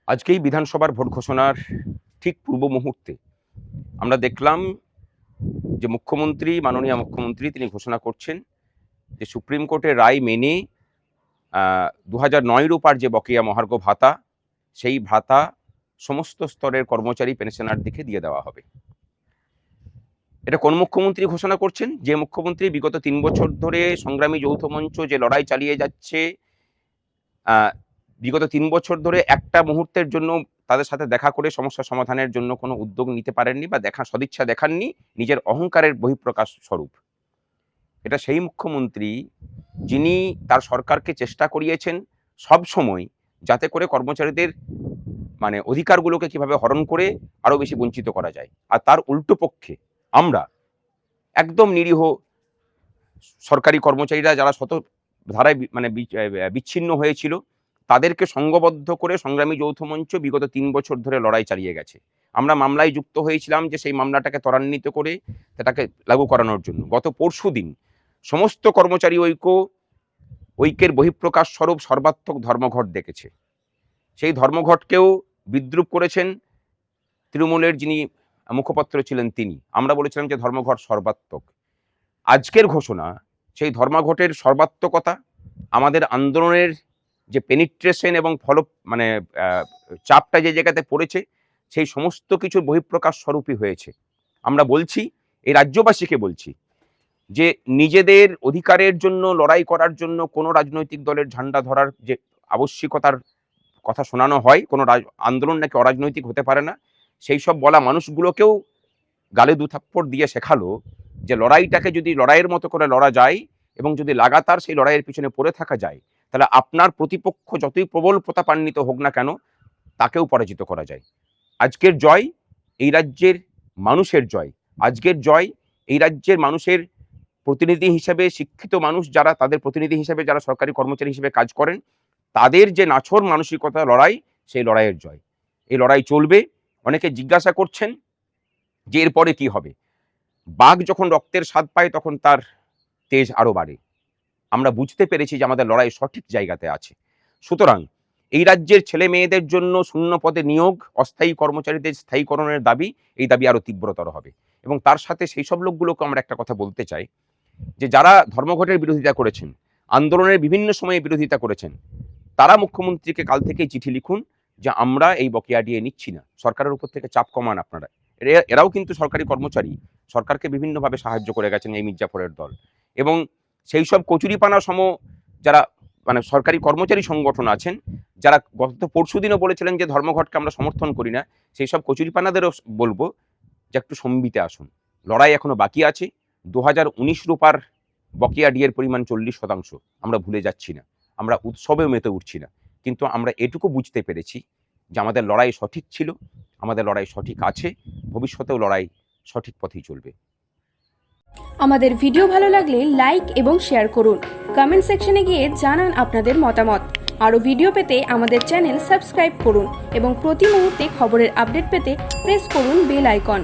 আজকেই বিধানসভার ভোট ঘোষণার ঠিক পূর্ব মুহূর্তে আমরা দেখলাম যে মাননীয় মুখ্যমন্ত্রী তিনি ঘোষণা করছেন যে সুপ্রিম কোর্টের রায় মেনে 2009 রূপার যে বকেয়া মহার্ঘ ভাতা, সেই ভাতা সমস্ত স্তরের কর্মচারী পেনশনারদেরকে দিয়ে দেওয়া হবে। এটা কোন মুখ্যমন্ত্রী ঘোষণা করছেন? যে মুখ্যমন্ত্রী বিগত 3 বছর ধরে সংগ্রামী যৌথ মঞ্চ যে লড়াই চালিয়ে যাচ্ছে, বিগত 3 বছর ধরে একটা মুহূর্তের জন্য তাদের সাথে দেখা করে সমস্যা সমাধানের জন্য কোনো উদ্যোগ নিতে পারেননি বা সদিচ্ছা দেখাননি, নিজের অহংকারের বহিঃপ্রকাশ স্বরূপ। এটা সেই মুখ্যমন্ত্রী যিনি তার সরকারকে চেষ্টা করিয়েছেন সব সময় যাতে করে কর্মচারীদের অধিকারগুলোকে কিভাবে হরণ করে আরো বেশি বঞ্চিত করা যায়। আর তার উল্টো পক্ষে আমরা একদম নিরীহ সরকারি কর্মচারীরা যারা শত ধারায় বিচ্ছিন্ন হয়েছিল, তাদেরকে সংঘবদ্ধ করে সংগ্রামী যৌথ মঞ্চ বিগত 3 বছর ধরে লড়াই চালিয়ে গেছে। আমরা মামলায় যুক্ত হয়েছিলাম যে সেই মামলাটাকে ত্বরান্বিত করে সেটাকে লাগু করানোর জন্য। গত পরশুদিন সমস্ত কর্মচারী ঐক্যের বহিঃপ্রকাশ স্বরূপ সর্বাত্মক ধর্মঘট ডেকেছে। সেই ধর্মঘটকেও বিদ্রূপ করেছেন তৃণমূলের যিনি মুখপাত্র ছিলেন তিনি। আমরা বলেছিলাম যে ধর্মঘট সর্বাত্মক। আজকের ঘোষণা সেই ধর্মঘটের সর্বাত্মকতা, আমাদের আন্দোলনের যে পেনিট্রেশন এবং চাপটা যে জায়গাতে পড়েছে, সেই সমস্ত কিছুর বহিঃপ্রকাশ স্বরূপই হয়েছে। আমরা বলছি, এই রাজ্যবাসীকে বলছি যে নিজেদের অধিকারের জন্য লড়াই করার জন্য কোনো রাজনৈতিক দলের ঝান্ডা ধরার যে আবশ্যিকতার কথা শোনানো হয়, কোনো আন্দোলন নাকি অরাজনৈতিক হতে পারে না, সেই সব বলা মানুষগুলোকেও গালে 2 থাপ্পড় দিয়ে শেখালো যে লড়াইটাকে যদি লড়াইয়ের মতো করে লড়া যায় এবং যদি লাগাতার সেই লড়াইয়ের পিছনে পড়ে থাকা যায়, তাহলে আপনার প্রতিপক্ষ যতই প্রবল প্রতাপান্বিত হোক না কেন, তাকেও পরাজিত করা যায়। আজকের জয় এই রাজ্যের মানুষের জয়। আজকের জয় এই রাজ্যের মানুষের প্রতিনিধি হিসেবে, শিক্ষিত মানুষ যারা, তাদের প্রতিনিধি হিসেবে যারা সরকারি কর্মচারী হিসেবে কাজ করেন, তাদের যে নাছোড় মানসিকতা লড়াই, সেই লড়াইয়ের জয়। এই লড়াই চলবে। অনেকে জিজ্ঞাসা করছেন যে এরপরে কি হবে। বাঘ যখন রক্তের স্বাদ পায় তখন তার তেজ আরো বাড়ে। আমরা বুঝতে পেরেছি যে আমাদের লড়াই সঠিক জায়গাতে আছে। সুতরাং এই রাজ্যের ছেলে মেয়েদের জন্য শূন্য পদে নিয়োগ, অস্থায়ী কর্মচারীদের স্থায়ীকরণের দাবি, এই দাবি আরো তীব্রতর হবে। এবং তার সাথে সেই সব লোকগুলোকে আমরা একটা কথা বলতে চাই যে যারা ধর্মঘটের বিরোধিতা করেছেন, আন্দোলনের বিভিন্ন সময়ে বিরোধিতা করেছেন, তারা মুখ্যমন্ত্রীকে কাল থেকেই চিঠি লিখুন যে আমরা এই বকেয়া দিয়ে নিচ্ছি না, সরকারের উপর থেকে চাপ কমান আপনারা। এরাও কিন্তু সরকারি কর্মচারী, সরকারকে বিভিন্নভাবে সাহায্য করে গেছেন এই মির্জাফরের দল। এবং সেই সব কচুরিপানা সম যারা সরকারি কর্মচারী সংগঠন আছেন, যারা গত পরশুদিনও বলেছিলেন যে ধর্মঘটকে আমরা সমর্থন করি না, সেই সব কচুরিপানাদেরও বলবো যে একটু সম্বিতে আসুন। লড়াই এখনো বাকি আছে। 2019 রূপার বকেয়া ডিয়ের পরিমাণ 40%। আমরা ভুলে যাচ্ছি না, আমরা উৎসবেও মেতে উঠছি না, কিন্তু আমরা এটুকু বুঝতে পেরেছি যে আমাদের লড়াই সঠিক ছিল, আমাদের লড়াই সঠিক আছে, ভবিষ্যতেও লড়াই সঠিক পথেই চলবে। আমাদের ভিডিও ভালো লাগলে লাইক এবং শেয়ার করুন। কমেন্ট সেকশনে গিয়ে জানান আপনাদের মতামত। আরও ভিডিও পেতে আমাদের চ্যানেল সাবস্ক্রাইব করুন এবং প্রতি মুহূর্তে খবরের আপডেট পেতে প্রেস করুন বেল আইকন।